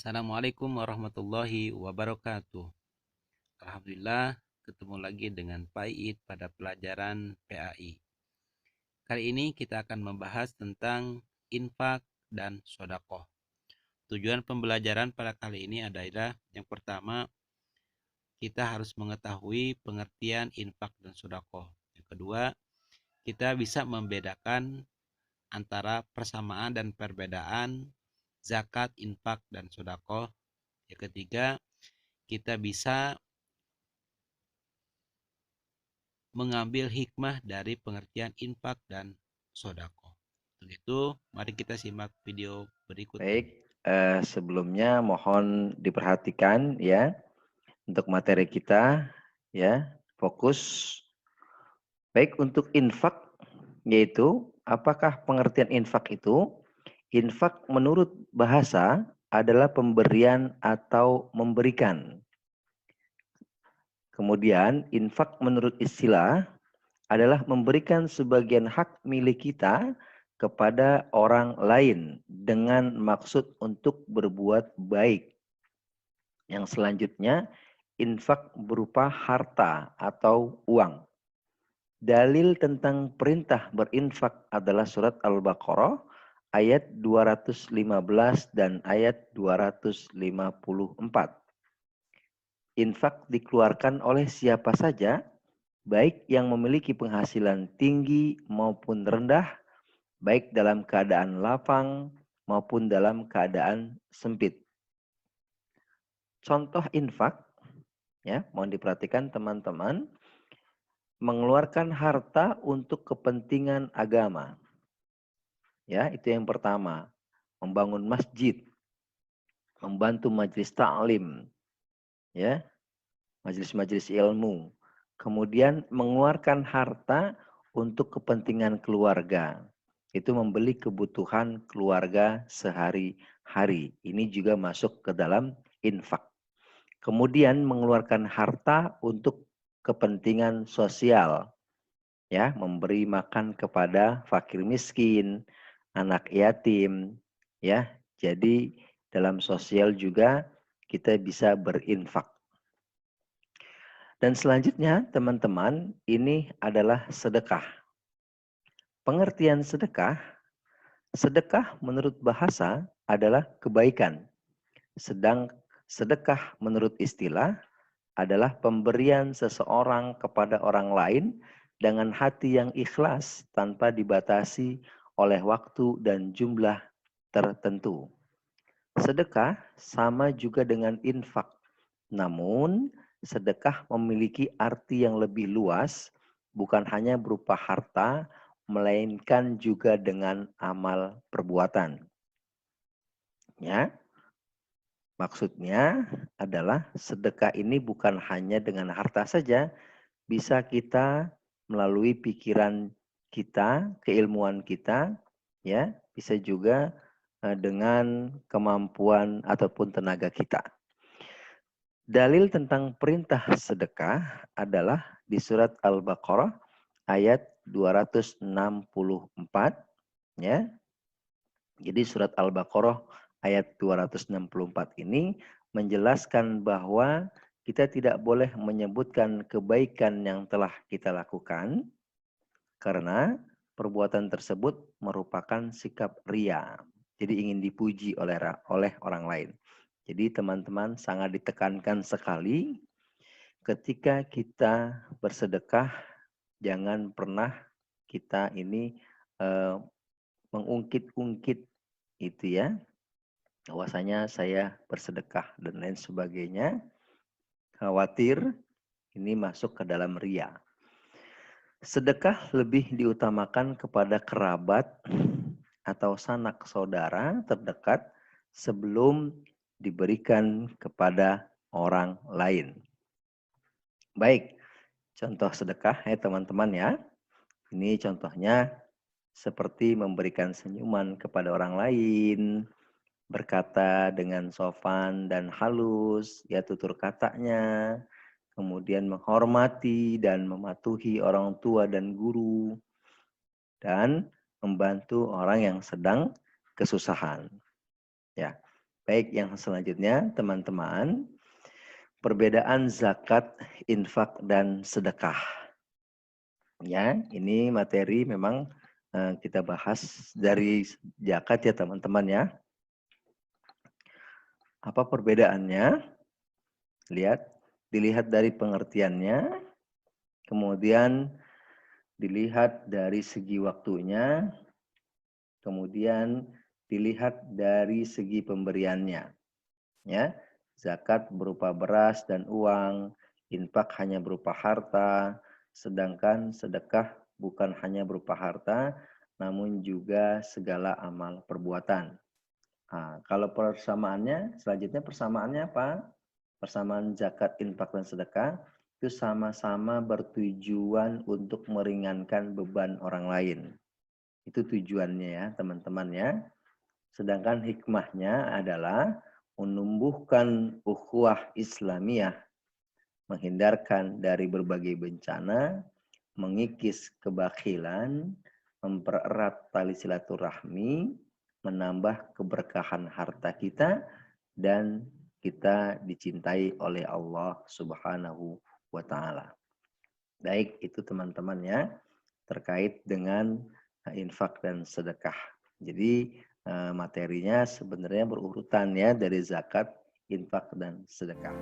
Assalamualaikum warahmatullahi wabarakatuh. Alhamdulillah, ketemu lagi dengan Pak Iid pada pelajaran PAI. Kali ini kita akan membahas tentang infak dan sodakoh. Tujuan pembelajaran pada kali ini adalah yang pertama, kita harus mengetahui pengertian infak dan sodakoh. Yang kedua, kita bisa membedakan antara persamaan dan perbedaan zakat, infak, dan sodakoh. Yang ketiga, kita bisa mengambil hikmah dari pengertian infak dan sodako. Untuk itu, mari kita simak video berikut ini. Baik, sebelumnya mohon diperhatikan ya untuk materi kita ya, fokus. Baik untuk infak yaitu apakah pengertian infak itu? Infak menurut bahasa adalah pemberian atau memberikan. Kemudian infak menurut istilah adalah memberikan sebagian hak milik kita kepada orang lain dengan maksud untuk berbuat baik. Yang selanjutnya, infak berupa harta atau uang. Dalil tentang perintah berinfak adalah surat Al-Baqarah ayat 215 dan ayat 254. Infak dikeluarkan oleh siapa saja, baik yang memiliki penghasilan tinggi maupun rendah, baik dalam keadaan lapang maupun dalam keadaan sempit. Contoh infak, ya, mohon diperhatikan teman-teman, mengeluarkan harta untuk kepentingan agama. Ya, itu yang pertama. Membangun masjid, membantu majelis ta'lim, ya, majelis-majelis ilmu. Kemudian mengeluarkan harta untuk kepentingan keluarga. Itu membeli kebutuhan keluarga sehari-hari. Ini juga masuk ke dalam infak. Kemudian mengeluarkan harta untuk kepentingan sosial. Ya, memberi makan kepada fakir miskin, anak yatim, ya. Jadi dalam sosial juga kita bisa berinfak. Dan selanjutnya teman-teman, ini adalah sedekah. Pengertian sedekah, sedekah menurut bahasa adalah kebaikan. Sedang sedekah menurut istilah adalah pemberian seseorang kepada orang lain dengan hati yang ikhlas tanpa dibatasi oleh waktu dan jumlah tertentu. Sedekah sama juga dengan infak. Namun, sedekah memiliki arti yang lebih luas, bukan hanya berupa harta, melainkan juga dengan amal perbuatan. Ya, maksudnya adalah sedekah ini bukan hanya dengan harta saja, bisa kita melalui pikiran kita, keilmuan kita, ya, bisa juga dengan kemampuan ataupun tenaga kita. Dalil tentang perintah sedekah adalah di surat Al-Baqarah ayat 264, ya. Jadi surat Al-Baqarah ayat 264 ini menjelaskan bahwa kita tidak boleh menyebutkan kebaikan yang telah kita lakukan karena perbuatan tersebut merupakan sikap ria. Jadi ingin dipuji oleh orang lain. Jadi teman-teman sangat ditekankan sekali ketika kita bersedekah, jangan pernah kita ini mengungkit-ungkit itu ya, bahwasanya saya bersedekah dan lain sebagainya. Khawatir ini masuk ke dalam ria. Sedekah lebih diutamakan kepada kerabat atau sanak saudara terdekat sebelum diberikan kepada orang lain. Baik, contoh sedekah ya teman-teman ya. Ini contohnya seperti memberikan senyuman kepada orang lain, berkata dengan sopan dan halus, ya tutur katanya, kemudian menghormati dan mematuhi orang tua dan guru, dan membantu orang yang sedang kesusahan. Ya, Baik, yang selanjutnya teman-teman, perbedaan zakat, infak, dan sedekah. Ya, ini materi memang kita bahas dari zakat ya teman-teman ya. Apa perbedaannya? Dilihat dari pengertiannya, kemudian dilihat dari segi waktunya, kemudian dilihat dari segi pemberiannya. Ya, zakat berupa beras dan uang, infak hanya berupa harta, sedangkan sedekah bukan hanya berupa harta, namun juga segala amal perbuatan. Nah, kalau persamaannya, selanjutnya persamaannya apa? Persamaan zakat, infak, dan sedekah itu sama-sama bertujuan untuk meringankan beban orang lain. Itu tujuannya ya teman-teman ya. Sedangkan hikmahnya adalah menumbuhkan ukhuwah Islamiyah, menghindarkan dari berbagai bencana, mengikis kebakilan, mempererat tali silaturahmi, menambah keberkahan harta kita, dan kita dicintai oleh Allah Subhanahu wa Ta'ala. Baik, itu teman-teman ya, terkait dengan infak dan sedekah. Jadi materinya sebenarnya berurutan ya dari zakat, infak, dan sedekah.